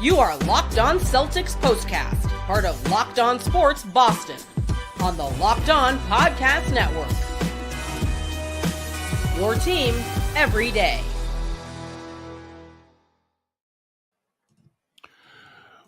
You are Locked On Celtics POSTCAST, part of Locked On Sports Boston, on the Locked On Podcast Network. Your team every day.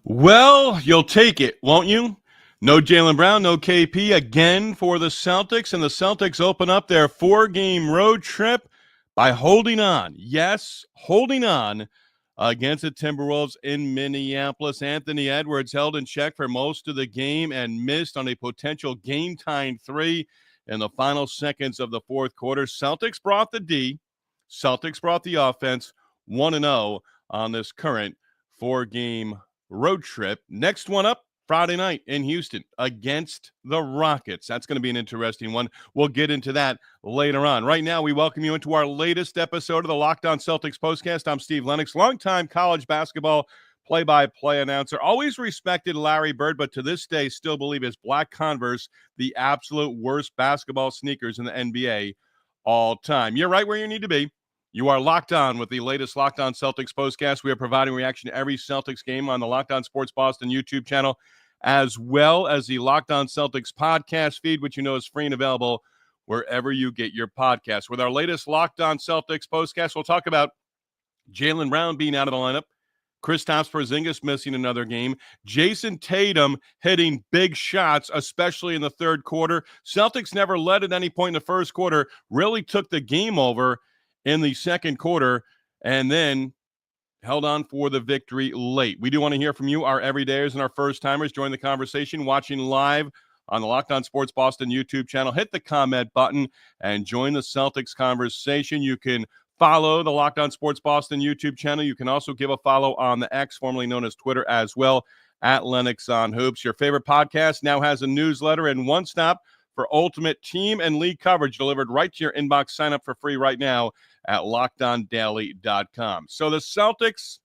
Well, you'll take it, won't you? No Jaylen Brown, no KP again for the Celtics, and the Celtics open up their 4-game road trip by holding on. Yes, holding on against the Timberwolves in Minneapolis. Anthony Edwards held in check for most of the game and missed on a potential game-tying three in the final seconds of the fourth quarter. Celtics brought the D. Celtics brought the offense 1-0 on this current 4-game road trip. Next one up, Friday night in Houston against the Rockets. That's going to be an interesting one. We'll get into that later on. Right now, we welcome you into our latest episode of the Locked On Celtics Postcast. I'm Steve Lennox, longtime college basketball play-by-play announcer. Always respected Larry Bird, but to this day still believe his black Converse the absolute worst basketball sneakers in the NBA all time. You're right where you need to be. You are locked on with the latest Locked On Celtics Postcast. We are providing reaction to every Celtics game on the Locked On Sports Boston YouTube channel, as well as the Locked On Celtics podcast feed, which you know is free and available wherever you get your podcasts. With our latest Locked On Celtics Postcast, we'll talk about Jaylen Brown being out of the lineup, Kristaps Porzingis missing another game, Jayson Tatum hitting big shots, especially in the third quarter. Celtics never led at any point in the first quarter, really took the game over in the second quarter, and then held on for the victory late. We do want to hear from you, our everydayers and our first-timers. Join the conversation, watching live on the Locked On Sports Boston YouTube channel. Hit the comment button and join the Celtics conversation. You can follow the Locked On Sports Boston YouTube channel. You can also give a follow on the X, formerly known as Twitter, as well, at Lennox on Hoops. Your favorite podcast now has a newsletter and one stop for ultimate team and league coverage delivered right to your inbox. Sign up for free right now at LockedOnDaily.com. So the Celtics,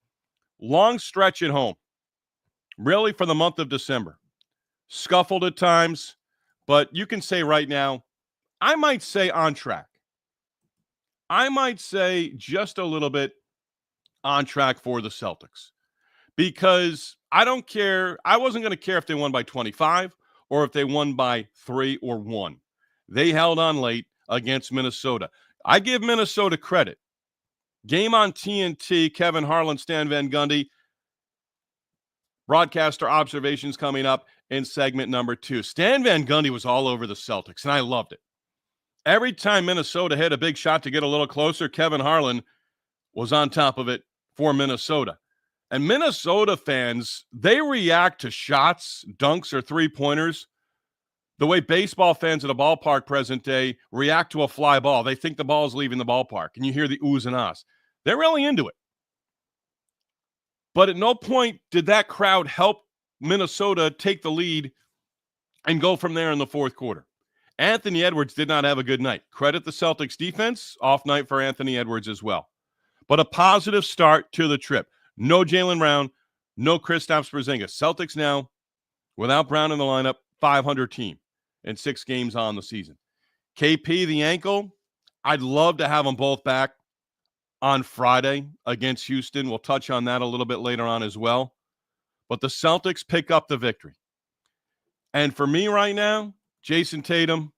long stretch at home, really for the month of December. Scuffled at times, but you can say right now, I might say on track. I might say just a little bit on track for the Celtics. Because I don't care, I wasn't going to care if they won by 25 or if they won by 3 or 1. They held on late against Minnesota. I give Minnesota credit. Game on TNT, Kevin Harlan, Stan Van Gundy. Broadcaster observations coming up in segment number 2. Stan Van Gundy was all over the Celtics, and I loved it. Every time Minnesota hit a big shot to get a little closer, Kevin Harlan was on top of it for Minnesota. And Minnesota fans, they react to shots, dunks, or three-pointers the way baseball fans at a ballpark present day react to a fly ball. They think the ball is leaving the ballpark, and you hear the oohs and ahs. They're really into it. But at no point did that crowd help Minnesota take the lead and go from there in the fourth quarter. Anthony Edwards did not have a good night. Credit the Celtics defense, off night for Anthony Edwards as well. But a positive start to the trip. No Jaylen Brown, no Kristaps Porzingis. Celtics now, without Brown in the lineup, 500 team in 6 games on the season. KP, the ankle, I'd love to have them both back on Friday against Houston. We'll touch on that a little bit later on as well. But the Celtics pick up the victory. And for me right now, Jayson Tatum,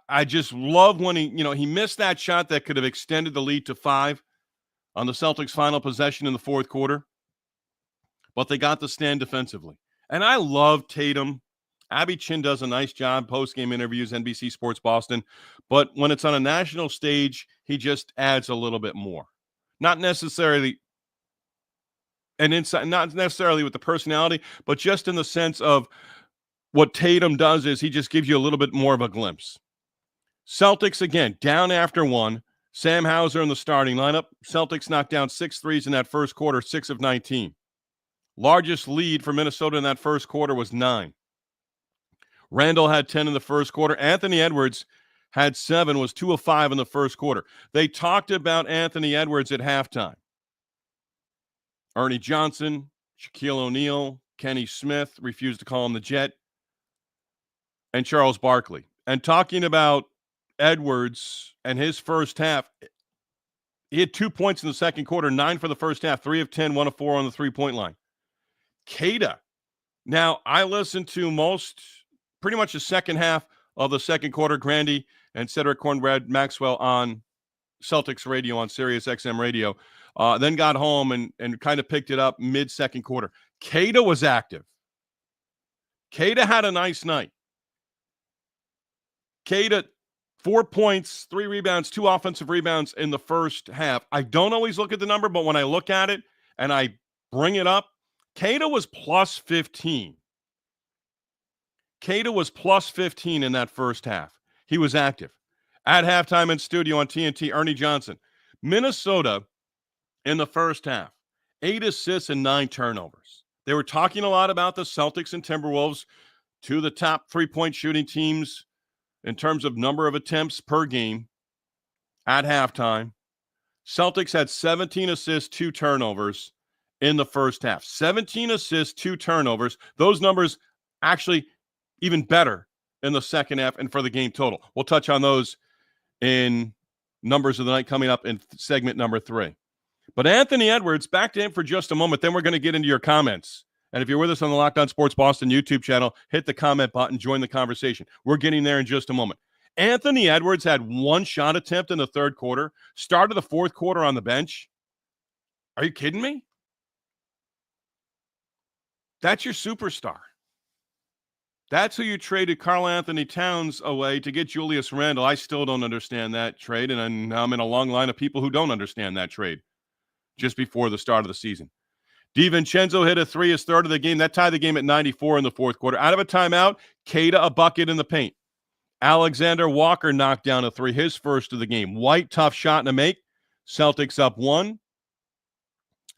I just love when he missed that shot that could have extended the lead to 5 on the Celtics' final possession in the fourth quarter. But they got the stand defensively. And I love Tatum. Abby Chin does a nice job, post-game interviews, NBC Sports Boston. But when it's on a national stage, he just adds a little bit more. Not necessarily an insight, not necessarily with the personality, but just in the sense of what Tatum does is he just gives you a little bit more of a glimpse. Celtics, again, down after 1. Sam Hauser in the starting lineup. Celtics knocked down 6 threes in that first quarter, 6 of 19. Largest lead for Minnesota in that first quarter was 9. Randall had 10 in the first quarter. Anthony Edwards had 7, was 2 of 5 in the first quarter. They talked about Anthony Edwards at halftime. Ernie Johnson, Shaquille O'Neal, Kenny Smith, refused to call him the Jet, and Charles Barkley. And talking about Edwards and his first half, He had 2 points in the second quarter, 9 for the first half, 3 of 10, 1 of 4 on the three-point line. Kada. Now, I listened to pretty much the second half of the second quarter, Grandy and Cedric Cornbread Maxwell on Celtics radio, on Sirius XM radio. Then got home and kind of picked it up mid-second quarter. Kada was active. Kada had a nice night. Kada, 4 points, 3 rebounds, 2 offensive rebounds in the first half. I don't always look at the number, but when I look at it and I bring it up, Kada was plus 15. Kada was plus 15 in that first half. He was active. At halftime in studio on TNT, Ernie Johnson. Minnesota in the first half, 8 assists and 9 turnovers. They were talking a lot about the Celtics and Timberwolves, two of the top three-point shooting teams in terms of number of attempts per game at halftime. Celtics had 17 assists, 2 turnovers in the first half. 17 assists, 2 turnovers. Those numbers actually even better in the second half and for the game total. We'll touch on those in numbers of the night coming up in segment number 3. But Anthony Edwards, back to him for just a moment. Then we're going to get into your comments. And if you're with us on the Locked On Sports Boston YouTube channel, hit the comment button, join the conversation. We're getting there in just a moment. Anthony Edwards had 1 shot attempt in the third quarter, started the fourth quarter on the bench. Are you kidding me? That's your superstar. That's who you traded Karl Anthony Towns away to get Julius Randle. I still don't understand that trade, and I'm in a long line of people who don't understand that trade just before the start of the season. DiVincenzo hit a 3, his third of the game. That tied the game at 94 in the fourth quarter. Out of a timeout, Kada a bucket in the paint. Alexander Walker knocked down a 3, his first of the game. White, tough shot to make. Celtics up 1.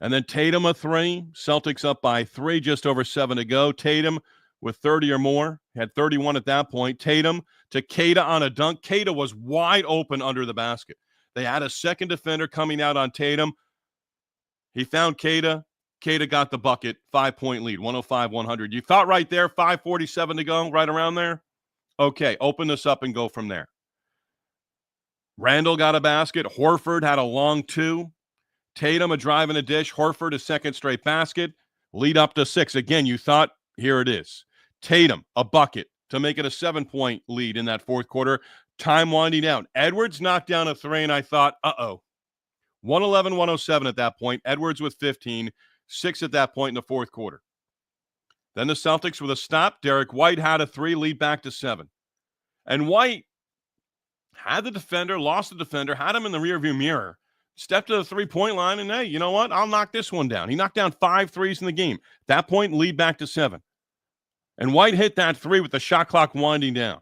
And then Tatum a 3. Celtics up by 3, just over 7 to go. Tatum with 30 or more. Had 31 at that point. Tatum to Kada on a dunk. Kada was wide open under the basket. They had a second defender coming out on Tatum. He found Kada. Kada got the bucket, 5-point lead, 105-100. You thought right there, 5:47 to go, right around there? Okay, open this up and go from there. Randle got a basket. Horford had a long 2. Tatum a drive and a dish. Horford a second straight basket. Lead up to 6. Again, you thought, here it is. Tatum, a bucket to make it a 7-point lead in that fourth quarter. Time winding down. Edwards knocked down a 3, and I thought, 111-107 at that point. Edwards with 15. 6 at that point in the fourth quarter. Then the Celtics with a stop. Derrick White had a 3, lead back to 7. And White had the defender, lost the defender, had him in the rearview mirror, stepped to the 3-point line, and hey, you know what? I'll knock this one down. He knocked down 5 threes in the game. At that point, lead back to 7. And White hit that 3 with the shot clock winding down.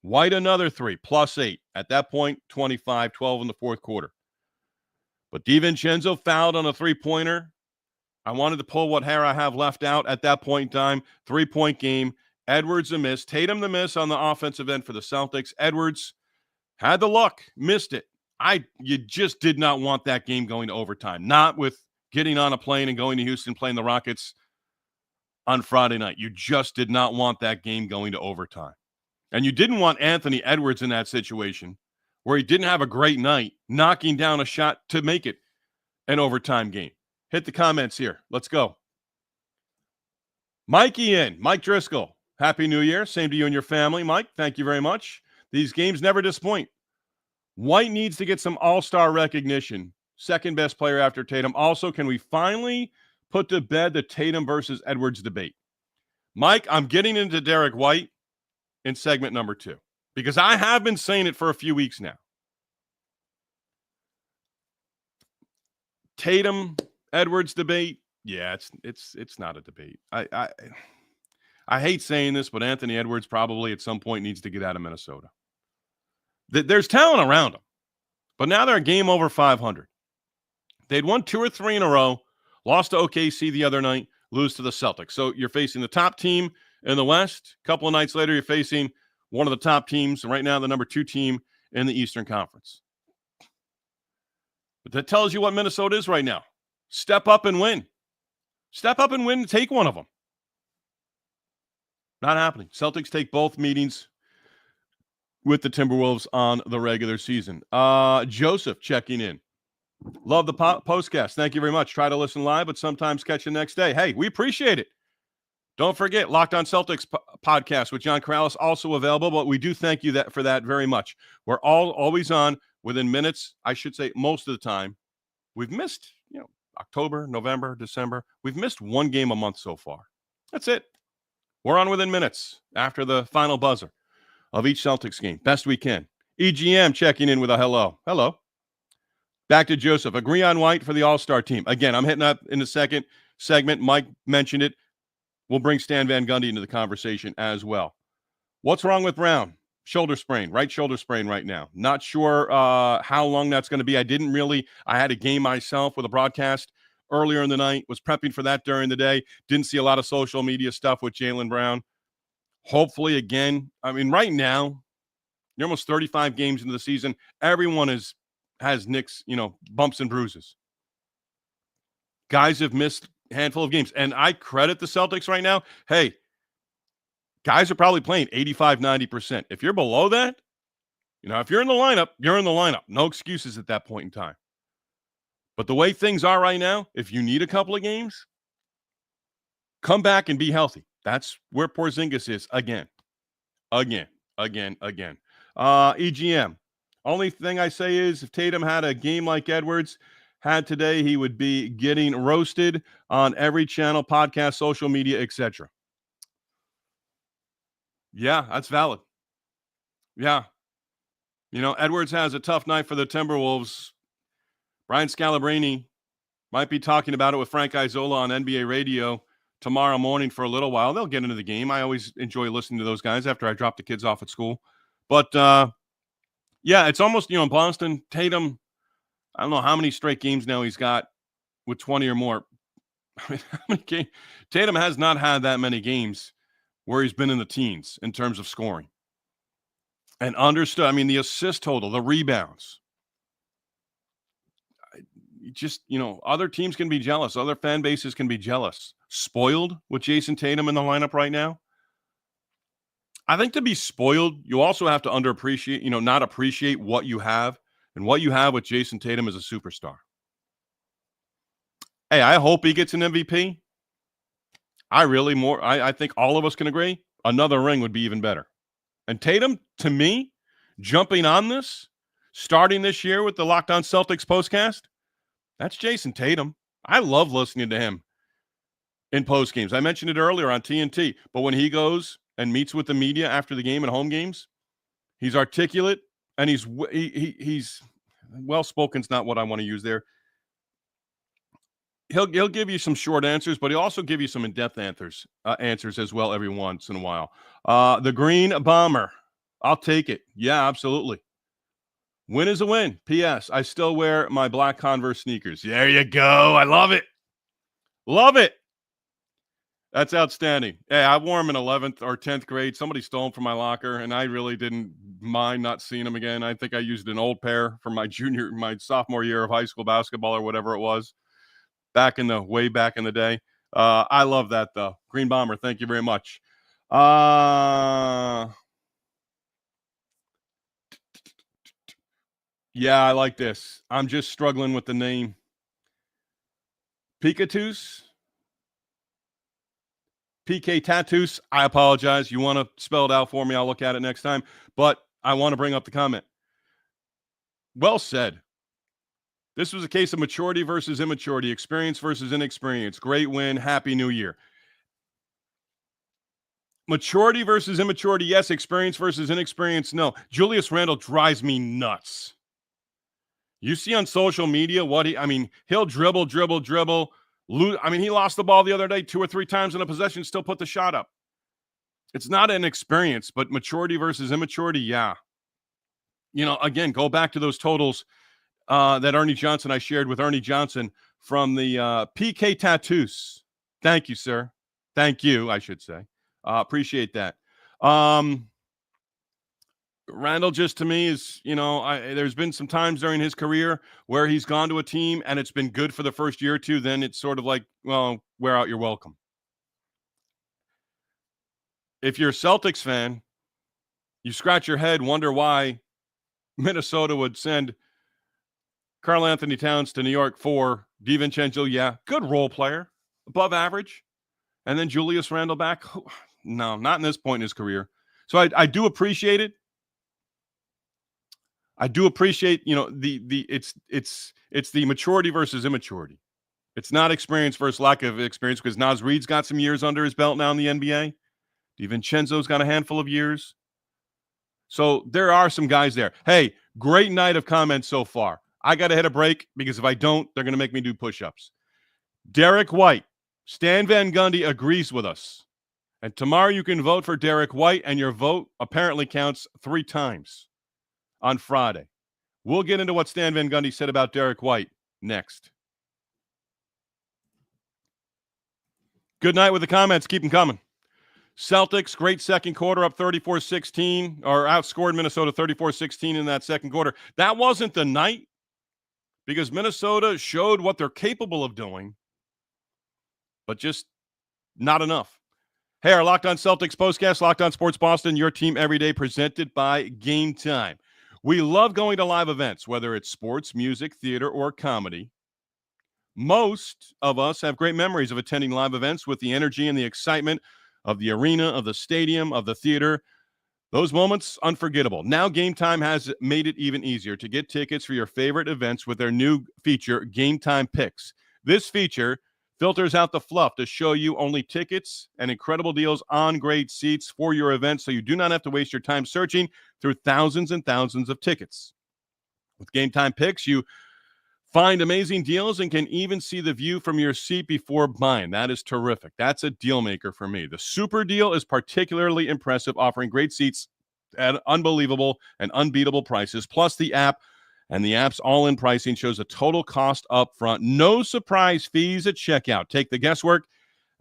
White another 3, plus 8. At that point, 25-12 in the fourth quarter. But DiVincenzo fouled on a 3-pointer. I wanted to pull what hair I have left out at that point in time. 3-point game. Edwards a miss. Tatum the miss on the offensive end for the Celtics. Edwards had the luck. Missed it. You just did not want that game going to overtime. Not with getting on a plane and going to Houston playing the Rockets on Friday night. You just did not want that game going to overtime. And you didn't want Anthony Edwards in that situation where he didn't have a great night knocking down a shot to make it an overtime game. Hit the comments here. Let's go. Mikey in. Mike Driscoll. Happy New Year. Same to you and your family, Mike. Thank you very much. These games never disappoint. White needs to get some all-star recognition. Second best player after Tatum. Also, can we finally put to bed the Tatum versus Edwards debate? Mike, I'm getting into Derrick White in segment number 2 because I have been saying it for a few weeks now. Tatum Edwards debate, yeah, it's not a debate. I hate saying this, but Anthony Edwards probably at some point needs to get out of Minnesota. There's talent around him, but now they're a game over 500. They'd won 2 or 3 in a row, lost to OKC the other night, lose to the Celtics. So you're facing the top team in the West. A couple of nights later, you're facing one of the top teams, right now the number 2 team in the Eastern Conference. But that tells you what Minnesota is right now. Step up and win. Step up and win and take one of them. Not happening. Celtics take both meetings with the Timberwolves on the regular season. Joseph checking in. Love the postcast. Thank you very much. Try to listen live, but sometimes catch you next day. Hey, we appreciate it. Don't forget, Locked On Celtics podcast with John Corrales, also available, but we do thank you for that very much. We're always on within minutes, I should say most of the time. We've missed, October, November, December. We've missed one game a month so far. That's it. We're on within minutes after the final buzzer of each Celtics game. Best we can. EGM checking in with a hello. Hello. Back to Joseph. Agree on White for the All-Star team. Again, I'm hitting up in the second segment. Mike mentioned it. We'll bring Stan Van Gundy into the conversation as well. What's wrong with Brown? Shoulder sprain, right shoulder sprain right now. Not sure how long that's going to be. I had a game myself with a broadcast earlier in the night, was prepping for that during the day. Didn't see a lot of social media stuff with Jaylen Brown. Hopefully, again, right now, you're almost 35 games into the season. Everyone has nicks, bumps and bruises. Guys have missed a handful of games. And I credit the Celtics right now. Hey, guys are probably playing 85, 90%. If you're below that, if you're in the lineup, you're in the lineup. No excuses at that point in time. But the way things are right now, if you need a couple of games, come back and be healthy. That's where Porzingis is again. EGM. Only thing I say is if Tatum had a game like Edwards had today, he would be getting roasted on every channel, podcast, social media, etc. Yeah, that's valid. Yeah. Edwards has a tough night for the Timberwolves. Brian Scalabrine might be talking about it with Frank Isola on NBA radio tomorrow morning for a little while. They'll get into the game. I always enjoy listening to those guys after I drop the kids off at school. But, yeah, it's almost, in Boston, Tatum, I don't know how many straight games now he's got with 20 or more. Tatum has not had that many games where he's been in the teens in terms of scoring. And understood, the assist total, the rebounds. Just, other teams can be jealous. Other fan bases can be jealous. Spoiled with Jayson Tatum in the lineup right now. I think to be spoiled, you also have to underappreciate, not appreciate what you have. And what you have with Jayson Tatum is a superstar. Hey, I hope he gets an MVP. I think all of us can agree, another ring would be even better. And Tatum, to me, jumping on this, starting this year with the Locked On Celtics postcast, that's Jayson Tatum. I love listening to him in post games. I mentioned it earlier on TNT, but when he goes and meets with the media after the game and home games, he's articulate and he's well-spoken's not what I want to use there. He'll give you some short answers, but he'll also give you some in-depth answers as well every once in a while. The Green Bomber, I'll take it. Yeah, absolutely. Win is a win. P.S. I still wear my black Converse sneakers. There you go. I love it. Love it. That's outstanding. Hey, I wore them in 11th or 10th grade. Somebody stole them from my locker, and I really didn't mind not seeing them again. I think I used an old pair from my sophomore year of high school basketball or whatever it was. Way back in the day. I love that, though. Green Bomber, thank you very much. Yeah, I like this. I'm just struggling with the name. Pikatus? PK Tattoos. I apologize. You want to spell it out for me? I'll look at it next time. But I want to bring up the comment. Well said. This was a case of maturity versus immaturity, experience versus inexperience. Great win. Happy New Year. Maturity versus immaturity, yes. Experience versus inexperience, no. Julius Randle drives me nuts. You see on social media he'll dribble. He lost the ball the other day 2 or 3 times in a possession, still put the shot up. It's not an experience, but maturity versus immaturity, yeah. Again, go back to those totals that Ernie Johnson I shared with Ernie Johnson from the PK Tattoos. Thank you, sir. Thank you, I should say. Appreciate that. Randall just to me is, there's been some times during his career where he's gone to a team and it's been good for the first year or two. Then it's sort of like, well, wear out your welcome. If you're a Celtics fan, you scratch your head, wonder why Minnesota would send Karl Anthony Towns to New York 4. DiVincenzo, yeah, good role player, above average. And then Julius Randle back. No, not in this point in his career. So I do appreciate it. I do appreciate, it's the maturity versus immaturity. It's not experience versus lack of experience because Naz Reid's got some years under his belt now in the NBA. DiVincenzo's got a handful of years. So there are some guys there. Hey, great night of comments so far. I got to hit a break because if I don't, they're going to make me do push-ups. Derrick White. Stan Van Gundy agrees with us. And tomorrow you can vote for Derrick White, and your vote apparently counts 3 times on Friday. We'll get into what Stan Van Gundy said about Derrick White next. Good night with the comments. Keep them coming. Celtics, great second quarter, up 34-16, or outscored Minnesota 34-16 in that second quarter. That wasn't the night because Minnesota showed what they're capable of doing, but just not enough. Hey, our Locked On Celtics postcast, Locked On Sports Boston, your team every day, presented by Game Time. We love going to live events, whether it's sports, music, theater, or comedy. Most of us have great memories of attending live events with the energy and the excitement of the arena, of the stadium, of the theater. Those moments, unforgettable. Now Game Time has made it even easier to get tickets for your favorite events with their new feature, Game Time Picks. This feature filters out the fluff to show you only tickets and incredible deals on great seats for your event, so you do not have to waste your time searching through thousands and thousands of tickets. With Game Time Picks, you find amazing deals and can even see the view from your seat before buying. That is terrific. That's a deal maker for me. The super deal is particularly impressive, offering great seats at unbelievable and unbeatable prices. Plus the app and the app's all-in pricing shows a total cost up front. No surprise fees at checkout. Take the guesswork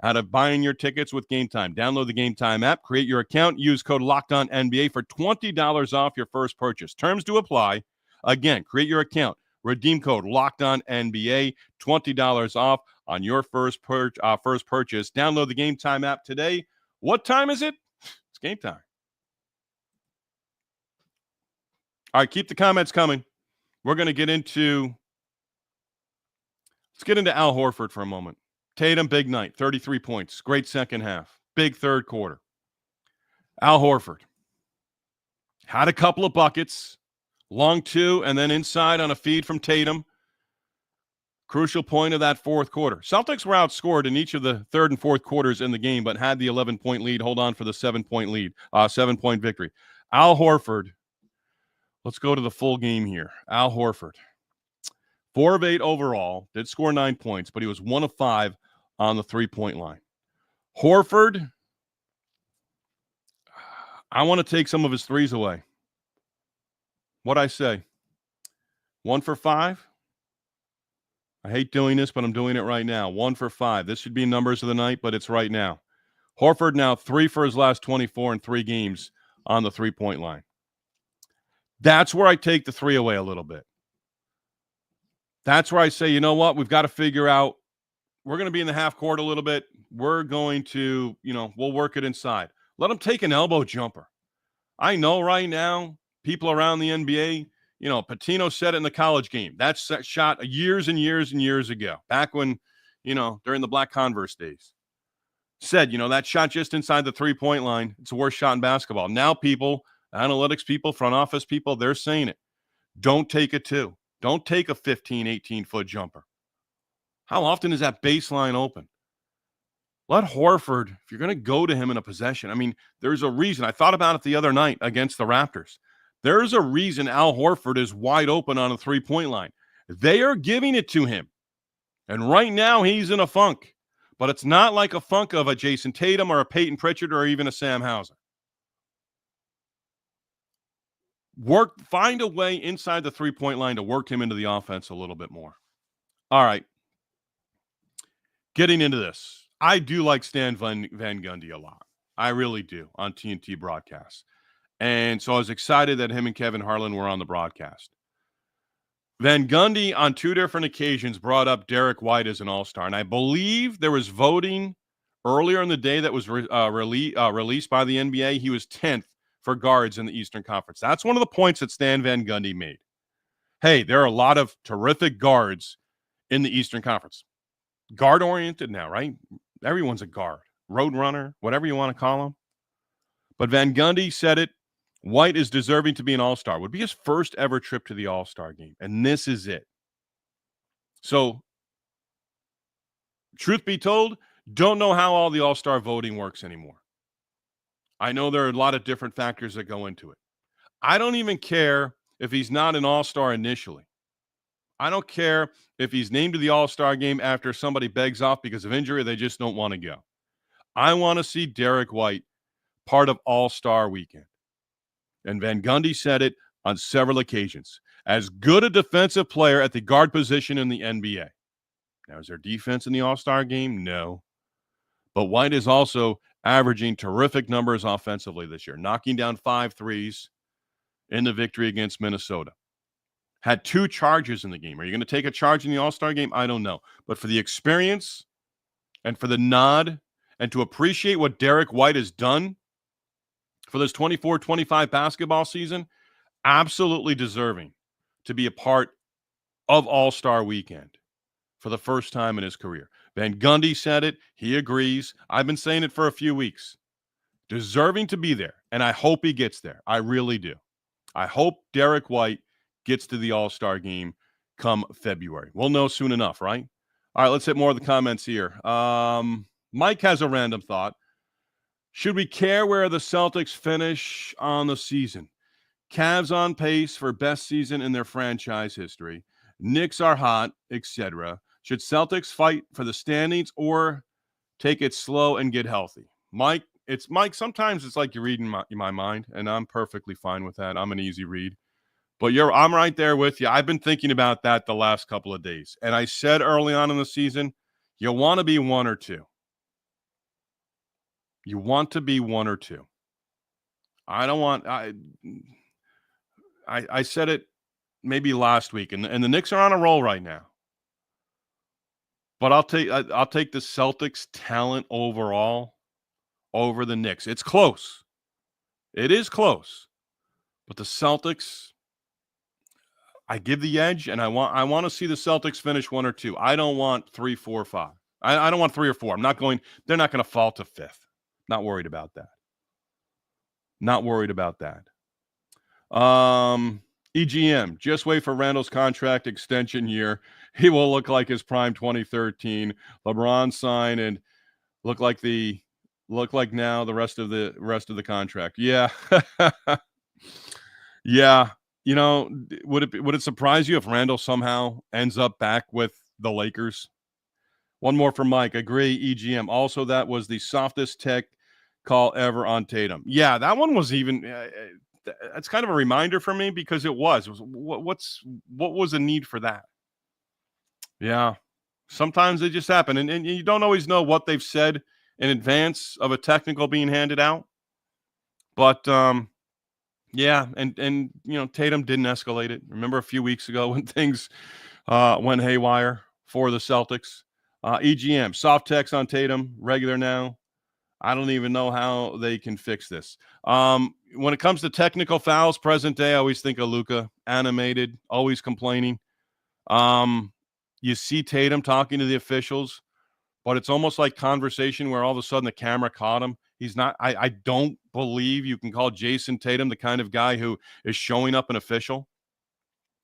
out of buying your tickets with Game Time. Download the Game Time app, create your account, use code LOCKEDONNBA for $20 off your first purchase. Terms to apply. Again, create your account. Redeem code LOCKEDONNBA, $20 off on your first purchase. Download the Game Time app today. What time is it? It's game time. All right, keep the comments coming. We're going to let's get into Al Horford for a moment. Tatum, big night, 33 points. Great second half. Big third quarter. Al Horford had a couple of buckets. Long 2, and then inside on a feed from Tatum. Crucial point of that fourth quarter. Celtics were outscored in each of the third and fourth quarters in the game, but had the 11-point lead. Hold on for the 7-point lead, 7-point victory. Al Horford, let's go to the full game here. Al Horford, 4 of 8 overall, did score 9 points, but he was 1 of 5 on the 3-point line. Horford, I want to take some of his threes away. What'd I say? 1 for 5? I hate doing this, but I'm doing it right now. 1 for 5. This should be numbers of the night, but it's right now. Horford now 3 for his last 24 in 3 games on the 3-point line. That's where I take the 3 away a little bit. That's where I say, you know what? We've got to figure out. We're going to be in the half court a little bit. We're going to, we'll work it inside. Let him take an elbow jumper. I know right now, people around the NBA, Patino said it in the college game. That's shot years and years and years ago, back when, during the Black Converse days. Said, that shot just inside the 3-point line, it's the worst shot in basketball. Now people, analytics people, front office people, they're saying it. Don't take a 2. Don't take a 15, 18-foot jumper. How often is that baseline open? Let Horford, if you're going to go to him in a possession, there's a reason. I thought about it the other night against the Raptors. There's a reason Al Horford is wide open on a 3-point line. They are giving it to him. And right now he's in a funk. But it's not like a funk of a Jayson Tatum or a Peyton Pritchard or even a Sam Hauser. Find a way inside the 3-point line to work him into the offense a little bit more. All right. Getting into this. I do like Stan Van Gundy a lot. I really do on TNT broadcasts. And so I was excited that him and Kevin Harlan were on the broadcast. Van Gundy on 2 different occasions brought up Derrick White as an all-star. And I believe there was voting earlier in the day that was released by the NBA. He was 10th for guards in the Eastern Conference. That's one of the points that Stan Van Gundy made. Hey, there are a lot of terrific guards in the Eastern Conference. Guard-oriented now, right? Everyone's a guard. Road runner, whatever you want to call him. But Van Gundy said it. White is deserving to be an All-Star. Would be his first ever trip to the All-Star game. And this is it. So, truth be told, don't know how all the All-Star voting works anymore. I know there are a lot of different factors that go into it. I don't even care if he's not an All-Star initially. I don't care if he's named to the All-Star game after somebody begs off because of injury or they just don't want to go. I want to see Derrick White part of All-Star weekend. And Van Gundy said it on several occasions. As good a defensive player at the guard position in the NBA. Now, is there defense in the All-Star game? No. But White is also averaging terrific numbers offensively this year, knocking down 5 threes in the victory against Minnesota. Had 2 charges in the game. Are you going to take a charge in the All-Star game? I don't know. But for the experience and for the nod and to appreciate what Derrick White has done for this 24-25 basketball season, absolutely deserving to be a part of All-Star weekend for the first time in his career. Van Gundy said it. He agrees. I've been saying it for a few weeks. Deserving to be there, and I hope he gets there. I really do. I hope Derrick White gets to the All-Star game come February. We'll know soon enough, right? All right, let's hit more of the comments here. Mike has a random thought. Should we care where the Celtics finish on the season? Cavs on pace for best season in their franchise history. Knicks are hot, etc. Should Celtics fight for the standings or take it slow and get healthy? Mike, sometimes it's like you're reading my mind, and I'm perfectly fine with that. I'm an easy read. But I'm right there with you. I've been thinking about that the last couple of days. And I said early on in the season, you want to be 1 or 2. You want to be 1 or 2. I said it maybe last week, and the Knicks are on a roll right now. But I'll take the Celtics talent overall over the Knicks. It's close. It is close. But the Celtics, I give the edge, and I want to see the Celtics finish 1 or 2. I don't want 3, 4, 5. I don't want 3 or 4. They're not going to fall to 5th. Not worried about that. Not worried about that. EGM, just wait for Randall's contract extension year. He will look like his prime 2013. LeBron sign and look like now the rest of the contract. Yeah. Yeah. You know, would it surprise you if Randall somehow ends up back with the Lakers? One more from Mike. Agree, EGM. Also, that was the softest tech call ever on Tatum. Yeah, that one was even it's kind of a reminder for me because it was what was the need for that? Yeah, sometimes they just happen, and you don't always know what they've said in advance of a technical being handed out. But yeah, and you know, Tatum didn't escalate it. Remember a few weeks ago when things went haywire for the Celtics? EGM, soft text on Tatum, regular now. I don't even know how they can fix this. When it comes to technical fouls, present day, I always think of Luka, animated, always complaining. You see Tatum talking to the officials, but it's almost like conversation where all of a sudden the camera caught him. He's not. I don't believe you can call Jayson Tatum the kind of guy who is showing up an official.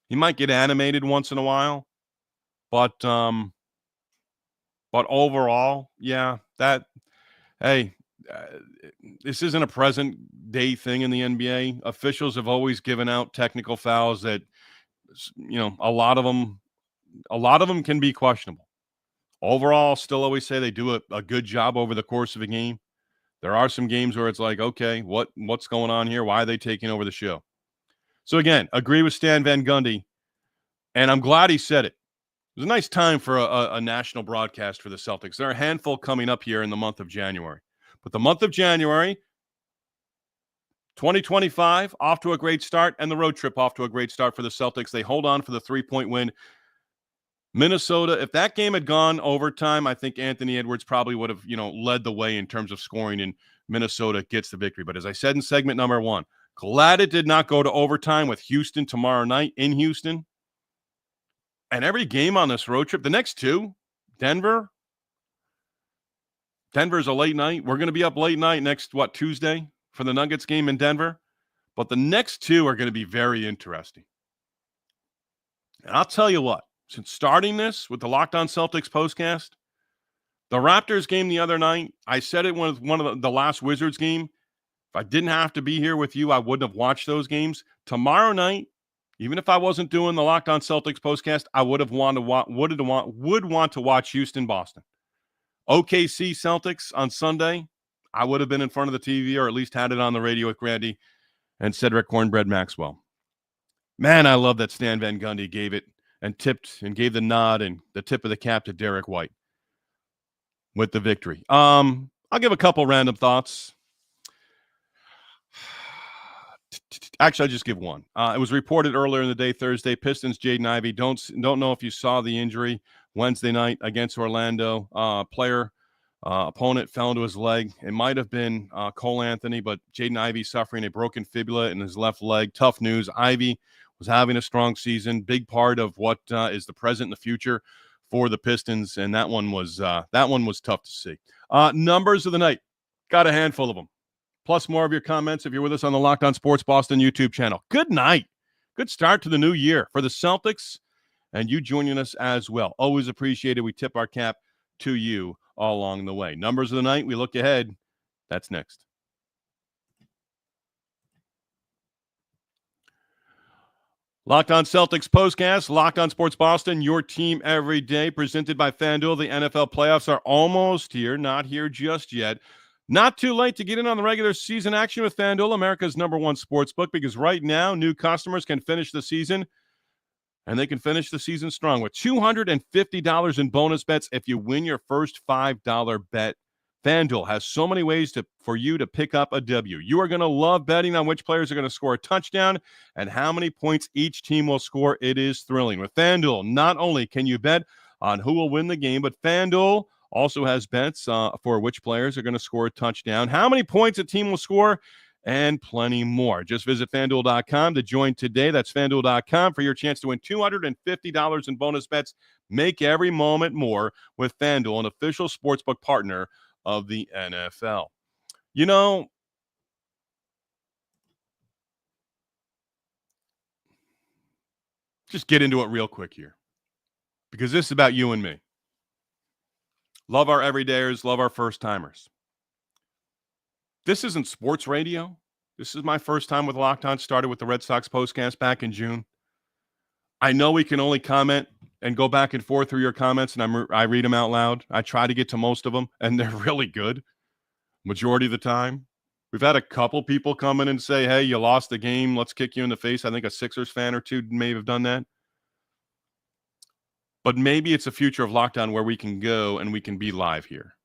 He might get animated once in a while, but overall, yeah, hey, this isn't a present day thing in the NBA. Officials have always given out technical fouls that, you know, a lot of them can be questionable. Overall, I'll still always say they do a good job over the course of a game. There are some games where it's like, okay, what's going on here? Why are they taking over the show? So again, agree with Stan Van Gundy, and I'm glad he said it. It was a nice time for a national broadcast for the Celtics. There are a handful coming up here in the month of January. But the month of January, 2025, off to a great start, and the road trip off to a great start for the Celtics. They hold on for the 3-point win. Minnesota, if that game had gone overtime, I think Anthony Edwards probably would have, led the way in terms of scoring, and Minnesota gets the victory. But as I said in segment number 1, glad it did not go to overtime with Houston tomorrow night in Houston. And every game on this road trip, the next two, Denver's a late night. We're going to be up late night next, Tuesday for the Nuggets game in Denver. But the next two are going to be very interesting. And I'll tell you what, since starting this with the Locked On Celtics postcast, the Raptors game the other night, I said it was one of the last Wizards game. If I didn't have to be here with you, I wouldn't have watched those games. Tomorrow night, even if I wasn't doing the Locked On Celtics postcast, I would want to watch Houston, Boston. OKC Celtics on Sunday, I would have been in front of the TV or at least had it on the radio with Grandy and Cedric Cornbread Maxwell. Man, I love that Stan Van Gundy gave it and tipped and gave the nod and the tip of the cap to Derrick White with the victory. I'll give a couple random thoughts. Actually, I'll just give one. It was reported earlier in the day, Thursday, Pistons, Jaden Ivey. Don't know if you saw the injury Wednesday night against Orlando. Opponent fell into his leg. It might have been Cole Anthony, but Jaden Ivey suffering a broken fibula in his left leg. Tough news. Ivey was having a strong season, big part of what is the present and the future for the Pistons, and that one was tough to see. Numbers of the night, got a handful of them. Plus more of your comments if you're with us on the Locked On Sports Boston YouTube channel. Good night. Good start to the new year for the Celtics and you joining us as well. Always appreciated. We tip our cap to you all along the way. Numbers of the night, we look ahead. That's next. Locked On Celtics postcast, Locked On Sports Boston, your team every day, presented by FanDuel. The NFL playoffs are almost here, not here just yet. Not too late to get in on the regular season action with FanDuel, America's #1 sportsbook, because right now, new customers can finish the season, and they can finish the season strong with $250 in bonus bets if you win your first $5 bet. FanDuel has so many ways for you to pick up a W. You are going to love betting on which players are going to score a touchdown and how many points each team will score. It is thrilling. With FanDuel, not only can you bet on who will win the game, but FanDuel also has bets for which players are going to score a touchdown, how many points a team will score, and plenty more. Just visit FanDuel.com to join today. That's FanDuel.com for your chance to win $250 in bonus bets. Make every moment more with FanDuel, an official sportsbook partner of the NFL. You know, just get into it real quick here, because this is about you and me. Love our everydayers, love our first-timers. This isn't sports radio. This is my first time with Locked On. Started with the Red Sox postcast back in June. I know we can only comment and go back and forth through your comments, and I read them out loud. I try to get to most of them, and they're really good majority of the time. We've had a couple people come in and say, hey, you lost the game. Let's kick you in the face. I think a Sixers fan or two may have done that. But maybe it's a future of Locked On where we can go and we can be live here,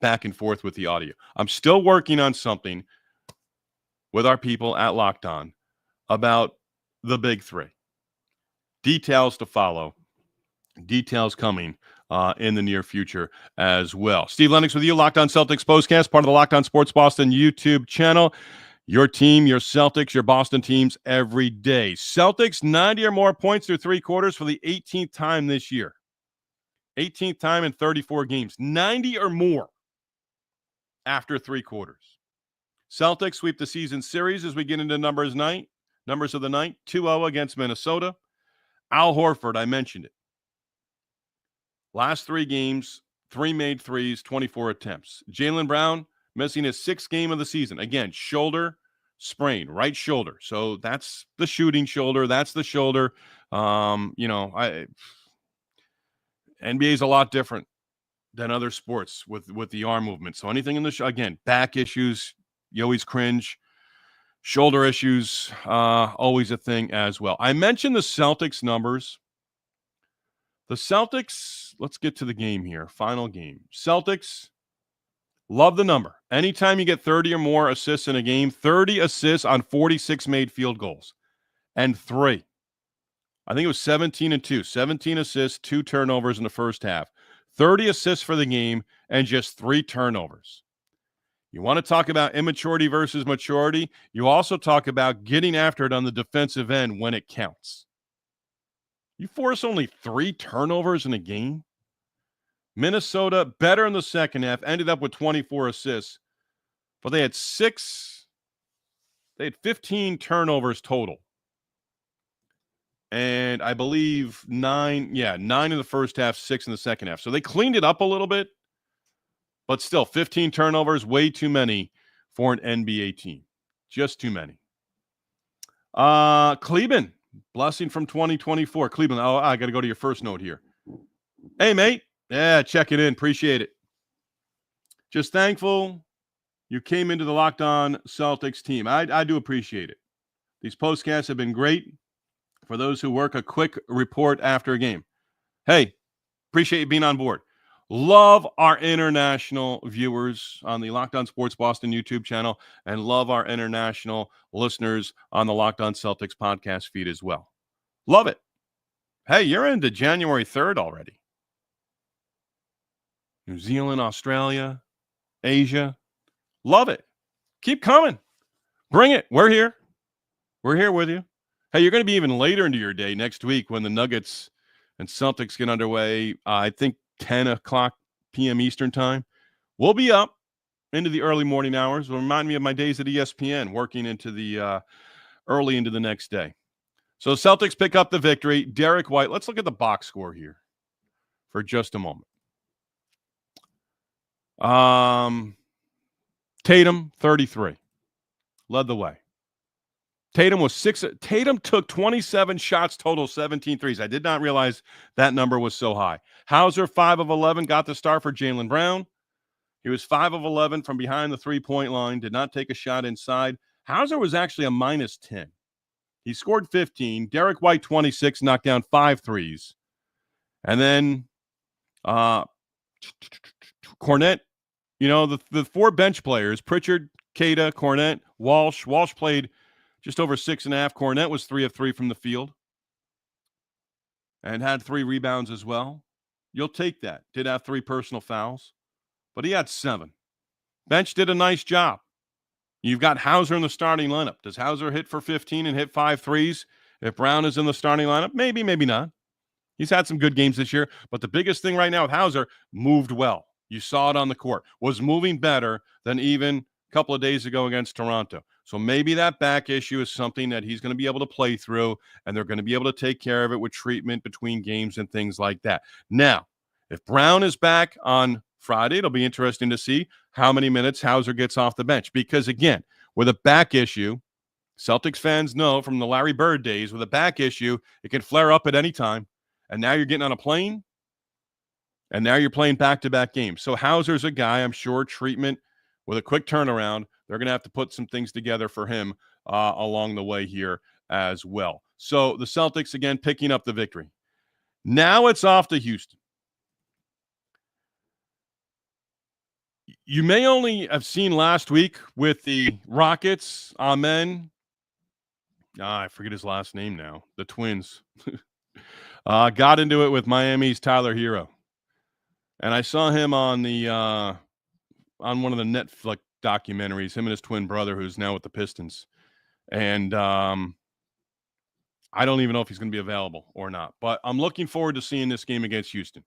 back and forth with the audio. I'm still working on something with our people at Locked On about the big three. Details to follow. Details coming in the near future as well. Steve Lennox with you, Locked On Celtics postcast, part of the Locked On Sports Boston YouTube channel. Your team, your Celtics, your Boston teams every day. Celtics, 90 or more points through three quarters for the 18th time this year. 18th time in 34 games. 90 or more after three quarters. Celtics sweep the season series as we get into numbers of the night. 2-0 against Minnesota. Al Horford, I mentioned it. Last three games, 3 made threes, 24 attempts. Jaylen Brown missing his 6th game of the season. Again, shoulder sprain, right shoulder. So that's the shooting shoulder. That's the shoulder. NBA is a lot different than other sports with the arm movement. So anything in the again, back issues, you always cringe. Shoulder issues, always a thing as well. I mentioned the Celtics numbers. The Celtics, let's get to the game here. Final game. Celtics, love the number. Anytime you get 30 or more assists in a game, 30 assists on 46 made field goals. And 3. I think it was 17 and 2. 17 assists, 2 turnovers in the first half. 30 assists for the game and just 3 turnovers. You want to talk about immaturity versus maturity? You also talk about getting after it on the defensive end when it counts. You force only 3 turnovers in a game. Minnesota, better in the second half, ended up with 24 assists, but they had 15 turnovers total. And I believe 9 in the first half, 6 in the second half. So they cleaned it up a little bit, but still 15 turnovers, way too many for an NBA team. Just too many. Cleveland, blessing from 2024. Cleveland, I got to go to your first note here. Hey, mate. Yeah, check it in. Appreciate it. Just thankful you came into the Locked On Celtics team. I do appreciate it. These postcasts have been great for those who work a quick report after a game. Hey, appreciate you being on board. Love our international viewers on the Locked On Sports Boston YouTube channel, and love our international listeners on the Locked On Celtics podcast feed as well. Love it. Hey, you're into January 3rd already. New Zealand, Australia, Asia. Love it. Keep coming. Bring it. We're here. We're here with you. Hey, you're going to be even later into your day next week when the Nuggets and Celtics get underway. I think 10 o'clock p.m. Eastern time. We'll be up into the early morning hours. Will remind me of my days at ESPN, working into the early into the next day. So Celtics pick up the victory. Derrick White. Let's look at the box score here for just a moment. Tatum, 33. Led the way. Tatum was 6. Tatum took 27 shots total, 17 threes. I did not realize that number was so high. Hauser, 5 of 11, got the start for Jaylen Brown. He was 5 of 11 from behind the three-point line, did not take a shot inside. Hauser was actually a minus 10. He scored 15. Derrick White, 26, knocked down 5 threes. And then Cornette, the 4 bench players, Pritchard, Queta, Cornette, Walsh. Walsh played just over 6.5. Cornette was 3 of 3 from the field and had 3 rebounds as well. You'll take that. Did have 3 personal fouls, but he had 7. Bench did a nice job. You've got Hauser in the starting lineup. Does Hauser hit for 15 and hit 5 threes if Brown is in the starting lineup? Maybe, maybe not. He's had some good games this year, but the biggest thing right now with Hauser, moved well. You saw it on the court. Was moving better than even a couple of days ago against Toronto. So maybe that back issue is something that he's going to be able to play through, and they're going to be able to take care of it with treatment between games and things like that. Now, if Brown is back on Friday, it'll be interesting to see how many minutes Hauser gets off the bench. Because, again, with a back issue, Celtics fans know from the Larry Bird days, with a back issue, it can flare up at any time. And now you're getting on a plane, and now you're playing back-to-back games. So Hauser's a guy, I'm sure, treatment with a quick turnaround. They're going to have to put some things together for him along the way here as well. So the Celtics, again, picking up the victory. Now it's off to Houston. You may only have seen last week with the Rockets, Amen. I forget his last name now. The Twins. Got into it with Miami's Tyler Hero. And I saw him on the on one of the Netflix documentaries, him and his twin brother, who's now with the Pistons. And I don't even know if he's going to be available or not. But I'm looking forward to seeing this game against Houston.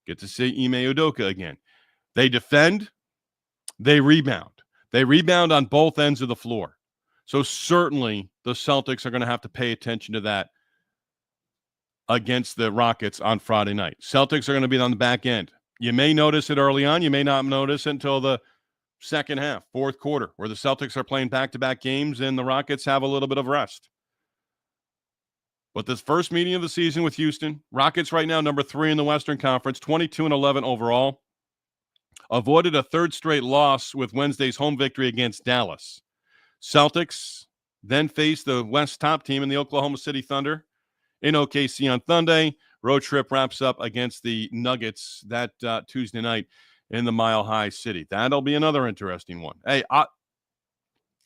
Get to see Ime Udoka again. They defend, they rebound. They rebound on both ends of the floor. So certainly the Celtics are going to have to pay attention to that against the Rockets on Friday night. Celtics are going to be on the back end. You may notice it early on. You may not notice it until the second half, fourth quarter, where the Celtics are playing back-to-back games and the Rockets have a little bit of rest. But this first meeting of the season with Houston, Rockets right now number 3 in the Western Conference, 22-11 overall. Avoided a third straight loss with Wednesday's home victory against Dallas. Celtics then face the West top team in the Oklahoma City Thunder in OKC on Sunday. Road trip wraps up against the Nuggets that Tuesday night in the Mile High City. That'll be another interesting one. Hey, I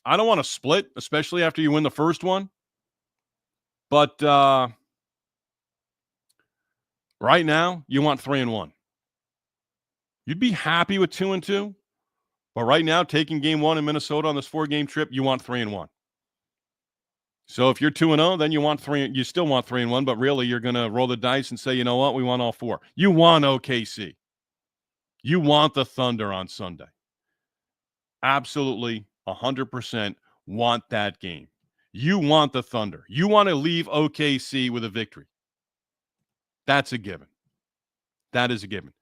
don't want to split, especially after you win the first one. But right now, you want 3-1. You'd be happy with 2-2. But right now, taking game 1 in Minnesota on this 4-game trip, you want 3-1. So if you're 2-0, then you still want 3-1, but really you're going to roll the dice and say, you know what, we want all 4. You want OKC. You want the Thunder on Sunday. Absolutely 100% want that game. You want the Thunder. You want to leave OKC with a victory. That's a given. That is a given.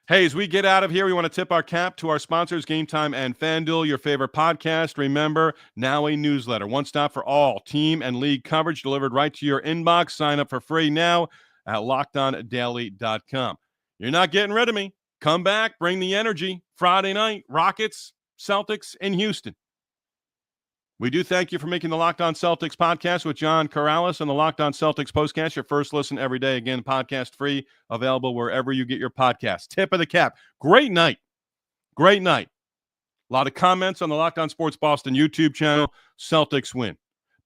Hey, as we get out of here, we want to tip our cap to our sponsors, Game Time and FanDuel, your favorite podcast. Remember, now a newsletter. One stop for all team and league coverage delivered right to your inbox. Sign up for free now at LockedOnDaily.com. You're not getting rid of me. Come back, bring the energy. Friday night, Rockets, Celtics in Houston. We do thank you for making the Locked On Celtics podcast with John Corrales and the Locked On Celtics postcast. Your first listen every day. Again, podcast free, available wherever you get your podcast. Tip of the cap. Great night. Great night. A lot of comments on the Locked On Sports Boston YouTube channel. Celtics win.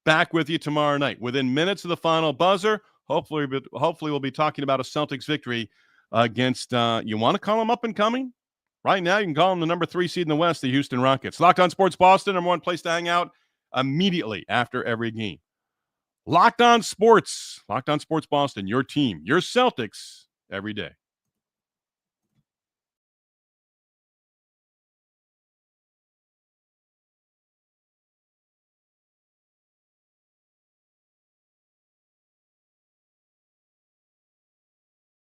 Back with you tomorrow night. Within minutes of the final buzzer, hopefully we'll be talking about a Celtics victory against, you want to call them up and coming? Right now, you can call them the number 3 seed in the West, the Houston Rockets. Locked On Sports Boston, number 1 place to hang out immediately after every game. Locked On Sports Boston, your team, your Celtics every day.